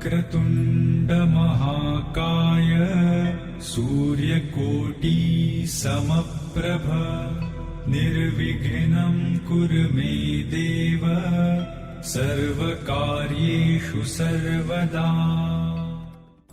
वक्रतुण्ड महाकाय सूर्यकोटि समप्रभ निर्विघ्नं कुरु मे देव सर्वकार्येषु सर्वदा।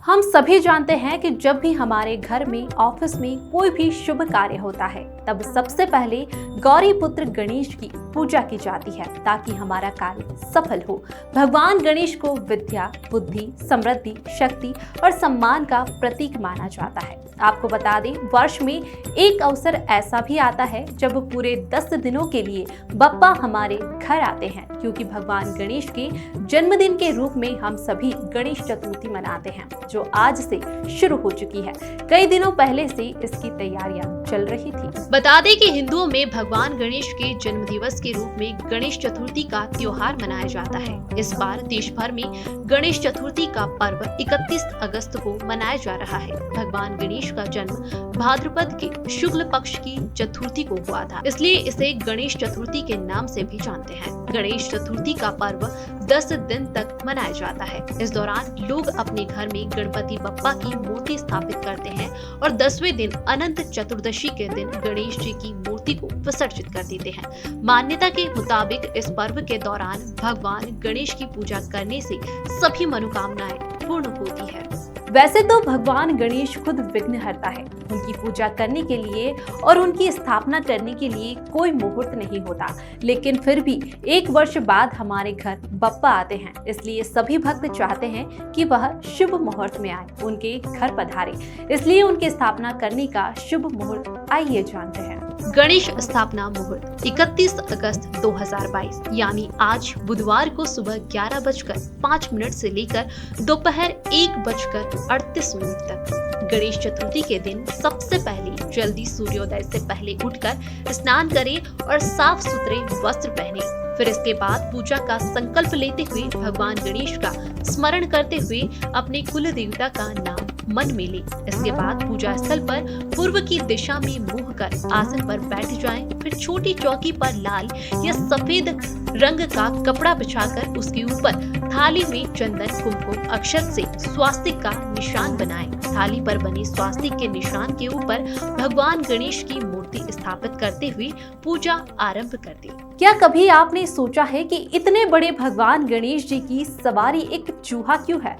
हम सभी जानते हैं कि जब भी हमारे घर में, ऑफिस में कोई भी शुभ कार्य होता है तब सबसे पहले गौरी पुत्र गणेश की पूजा की जाती है ताकि हमारा कार्य सफल हो। भगवान गणेश को विद्या, बुद्धि, समृद्धि, शक्ति और सम्मान का प्रतीक माना जाता है। आपको बता दें, वर्ष में एक अवसर ऐसा भी आता है जब पूरे 10 दिनों के लिए बप्पा हमारे घर आते हैं, क्योंकि भगवान गणेश के जन्मदिन के रूप में हम सभी गणेश चतुर्थी मनाते हैं, जो आज से शुरू हो चुकी है। कई दिनों पहले से इसकी तैयारियां चल रही थी। बता दें कि हिंदुओं में भगवान गणेश के जन्म दिवस के रूप में गणेश चतुर्थी का त्योहार मनाया जाता है। इस बार देश भर में गणेश चतुर्थी का पर्व 31 अगस्त को मनाया जा रहा है। भगवान गणेश का जन्म भाद्रपद के शुक्ल पक्ष की चतुर्थी को हुआ था, इसलिए इसे गणेश चतुर्थी के नाम से भी जानते हैं। गणेश चतुर्थी का पर्व 10 दिन तक मनाया जाता है। इस दौरान लोग अपने घर में गणपति बप्पा की मूर्ति स्थापित करते हैं और 10वें दिन अनंत चतुर्दशी के दिन गणेश जी की मूर्ति को विसर्जित कर देते हैं। मान्यता के मुताबिक इस पर्व के दौरान भगवान गणेश की पूजा करने से सभी मनोकामनाएं पूर्ण होती है। वैसे तो भगवान गणेश खुद विघ्नहर्ता है। उनकी पूजा करने के लिए और उनकी स्थापना करने के लिए कोई मुहूर्त नहीं होता, लेकिन फिर भी एक वर्ष बाद हमारे घर बप्पा आते हैं, इसलिए सभी भक्त चाहते हैं कि वह शुभ मुहूर्त में आए, उनके घर पधारे। इसलिए उनकी स्थापना करने का शुभ मुहूर्त आइए जानते हैं। गणेश स्थापना मुहूर्त 31 अगस्त 2022 यानी आज बुधवार को सुबह 11:05 से लेकर दोपहर 1:38 तक। गणेश चतुर्थी के दिन सबसे पहले जल्दी सूर्योदय से पहले उठकर स्नान करें और साफ सुथरे वस्त्र पहने। फिर इसके बाद पूजा का संकल्प लेते हुए भगवान गणेश का स्मरण करते हुए अपने कुल देवता का नाम मन में ले। इसके बाद पूजा स्थल पर पूर्व की दिशा में मुंह कर आसन पर बैठ जाएं। फिर छोटी चौकी पर लाल या सफेद रंग का कपड़ा बिछाकर उसके ऊपर थाली में चंदन, कुमकुम, अक्षत से स्वास्तिक का निशान बनाएं। थाली पर बने स्वास्तिक के निशान के ऊपर भगवान गणेश की मूर्ति स्थापित करते हुए पूजा आरंभ कर दें। क्या कभी आपने सोचा है कि इतने बड़े भगवान गणेश जी की सवारी एक चूहा क्यों है?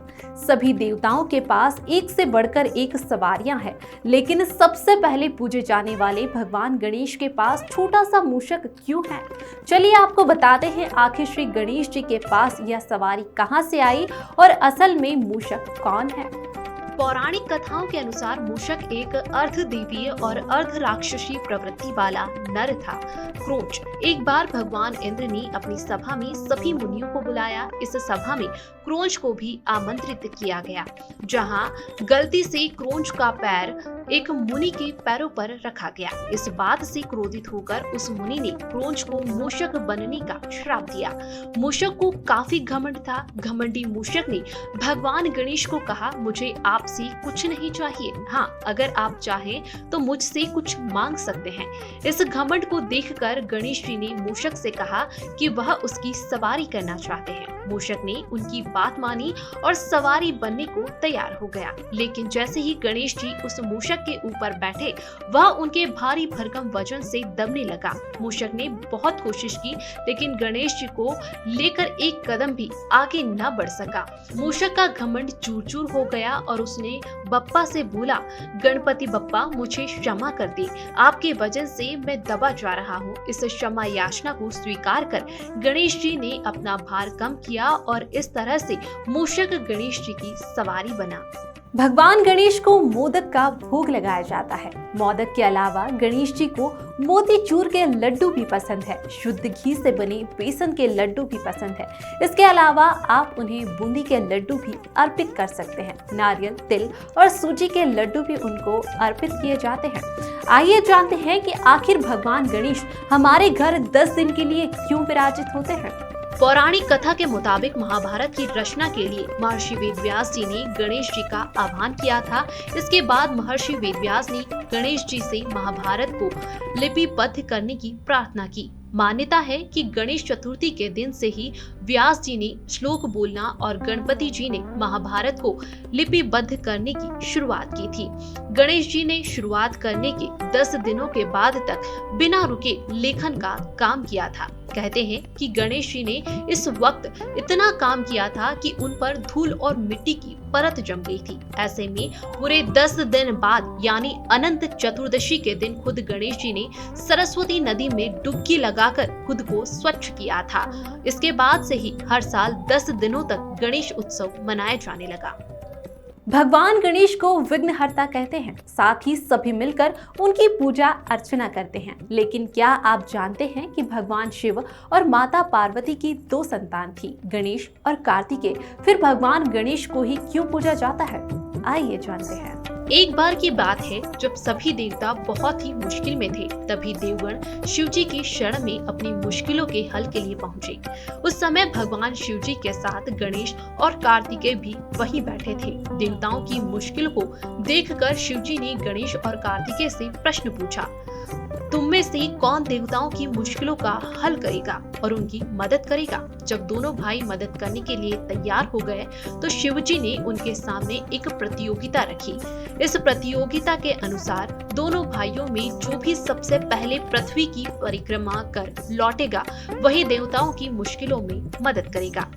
सभी देवताओं के पास एक से बढ़कर एक सवारियां हैं, लेकिन सबसे पहले पूजे जाने वाले भगवान गणेश के पास छोटा सा मूषक क्यों है? चलिए आपको बताते हैं आखिर श्री गणेश जी के पास यह सवारी कहां से आई और असल में मूषक कौन है। पौराणिक कथाओं के अनुसार मूषक एक अर्धदेवीय और अर्ध राक्षसी प्रवृत्ति वाला नर था। क्रोंच। एक बार भगवान इंद्र ने अपनी सभा में सभी मुनियों को बुलाया। इस सभा में क्रोंच को भी आमंत्रित किया गया, जहां गलती से क्रोंच का पैर एक मुनि के पैरों पर रखा गया। इस बात से क्रोधित होकर उस मुनि ने क्रोंच को मूषक बनने का श्राप दिया। मूषक को काफी घमंड था। घमंडी मूषक ने भगवान गणेश को कहा, मुझे आपसे कुछ नहीं चाहिए, हाँ अगर आप चाहें तो मुझसे कुछ मांग सकते हैं। इस घमंड को देखकर गणेश जी ने मूषक से कहा कि वह उसकी सवारी करना चाहते हैं। मूषक ने उनकी बात मानी और सवारी बनने को तैयार हो गया। लेकिन जैसे ही गणेश जी उस मूषक के ऊपर बैठे, वह उनके भारी भरकम वजन से दबने लगा। मूषक ने बहुत कोशिश की, लेकिन गणेश जी को लेकर एक कदम भी आगे न बढ़ सका। मूषक का घमंड चूर-चूर हो गया और उसने बप्पा से बोला, गणपति बप्पा मुझे क्षमा कर दे, आपके वजन से मैं दबा जा रहा हूँ। इस क्षमा याचना को स्वीकार कर गणेश जी ने अपना भार कम किया और इस तरह से मूषक गणेश जी की सवारी बना। भगवान गणेश को मोदक का भोग लगाया जाता है। मोदक के अलावा गणेश जी को मोतीचूर के लड्डू भी पसंद है। शुद्ध घी से बने बेसन के लड्डू भी पसंद है। इसके अलावा आप उन्हें बूंदी के लड्डू भी अर्पित कर सकते हैं। नारियल, तिल और सूजी के लड्डू भी उनको अर्पित किए जाते हैं। आइए जानते हैं कि आखिर भगवान गणेश हमारे घर 10 दिन के लिए क्यों विराजित होते हैं। पौराणिक कथा के मुताबिक महाभारत की रचना के लिए महर्षि वेदव्यास जी ने गणेश जी का आह्वान किया था। इसके बाद महर्षि वेदव्यास ने गणेश जी से महाभारत को लिपिबद्ध करने की प्रार्थना की। मान्यता है कि गणेश चतुर्थी के दिन से ही व्यास जी ने श्लोक बोलना और गणपति जी ने महाभारत को लिपिबद्ध करने की शुरुआत की थी। गणेश जी ने शुरुआत करने के 10 दिनों के बाद तक बिना रुके लेखन का काम किया था। कहते हैं कि गणेश जी ने इस वक्त इतना काम किया था कि उन पर धूल और मिट्टी की परत जम गई थी। ऐसे में पूरे 10 दिन बाद यानी अनंत चतुर्दशी के दिन खुद गणेश जी ने सरस्वती नदी में डुबकी लगाकर खुद को स्वच्छ किया था। इसके बाद से ही हर साल 10 दिनों तक गणेश उत्सव मनाया जाने लगा। भगवान गणेश को विघ्नहर्ता कहते हैं, साथ ही सभी मिलकर उनकी पूजा अर्चना करते हैं। लेकिन क्या आप जानते हैं कि भगवान शिव और माता पार्वती की 2 संतान थी, गणेश और कार्तिकेय। फिर भगवान गणेश को ही क्यों पूजा जाता है, आइए जानते हैं। एक बार की बात है जब सभी देवता बहुत ही मुश्किल में थे, तभी देवगण शिव जी की शरण में अपनी मुश्किलों के हल के लिए पहुँचे। उस समय भगवान शिव जी के साथ गणेश और कार्तिकेय भी वहीं बैठे थे। देवताओं की मुश्किल को देखकर शिव जी ने गणेश और कार्तिकेय से प्रश्न पूछा, तुम में से कौन देवताओं की मुश्किलों का हल करेगा और उनकी मदद करेगा? जब दोनों भाई मदद करने के लिए तैयार हो गए तो शिव जी ने उनके सामने एक प्रतियोगिता रखी। इस प्रतियोगिता के अनुसार दोनों भाइयों में जो भी सबसे पहले पृथ्वी की परिक्रमा कर लौटेगा वही देवताओं की मुश्किलों में मदद करेगा।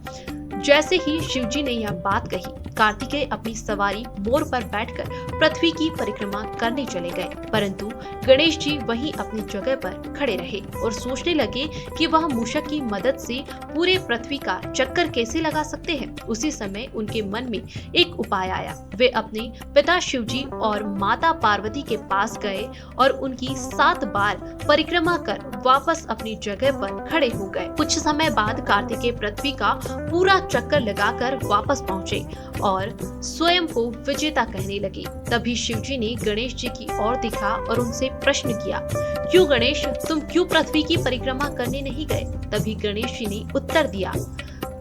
जैसे ही शिव जी ने यह बात कही, कार्तिकेय अपनी सवारी मोर पर बैठकर पृथ्वी की परिक्रमा करने चले गए, परंतु गणेश जी वहीं अपनी जगह पर खड़े रहे और सोचने लगे कि वह मूषक की मदद से पूरे पृथ्वी का चक्कर कैसे लगा सकते हैं। उसी समय उनके मन में एक उपाय आया। वे अपने पिता शिव जी और माता पार्वती के पास गए और उनकी 7 बार परिक्रमा कर वापस अपनी जगह पर खड़े हो गए। कुछ समय बाद कार्तिकेय पृथ्वी का पूरा चक्कर लगाकर वापस पहुँचे और स्वयं को विजेता कहने लगे। तभी शिव जी ने गणेश जी की ओर देखा और उनसे प्रश्न किया, क्यों गणेश, तुम क्यों पृथ्वी की परिक्रमा करने नहीं गए? तभी गणेश जी ने उत्तर दिया,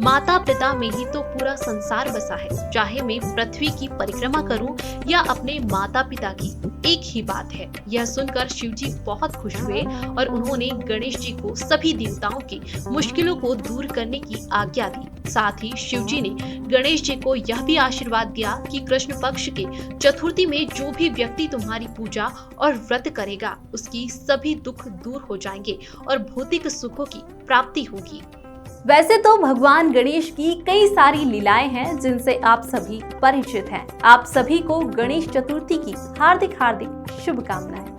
माता पिता में ही तो पूरा संसार बसा है, चाहे मैं पृथ्वी की परिक्रमा करूं या अपने माता पिता की, एक ही बात है। यह सुनकर शिव जी बहुत खुश हुए और उन्होंने गणेश जी को सभी देवताओं की मुश्किलों को दूर करने की आज्ञा दी। साथ ही शिव जी ने गणेश जी को यह भी आशीर्वाद दिया कि कृष्ण पक्ष के चतुर्थी में जो भी व्यक्ति तुम्हारी पूजा और व्रत करेगा उसकी सभी दुख दूर हो जाएंगे और भौतिक सुखों की प्राप्ति होगी। वैसे तो भगवान गणेश की कई सारी लीलाएं हैं जिनसे आप सभी परिचित हैं। आप सभी को गणेश चतुर्थी की हार्दिक शुभकामनाएं।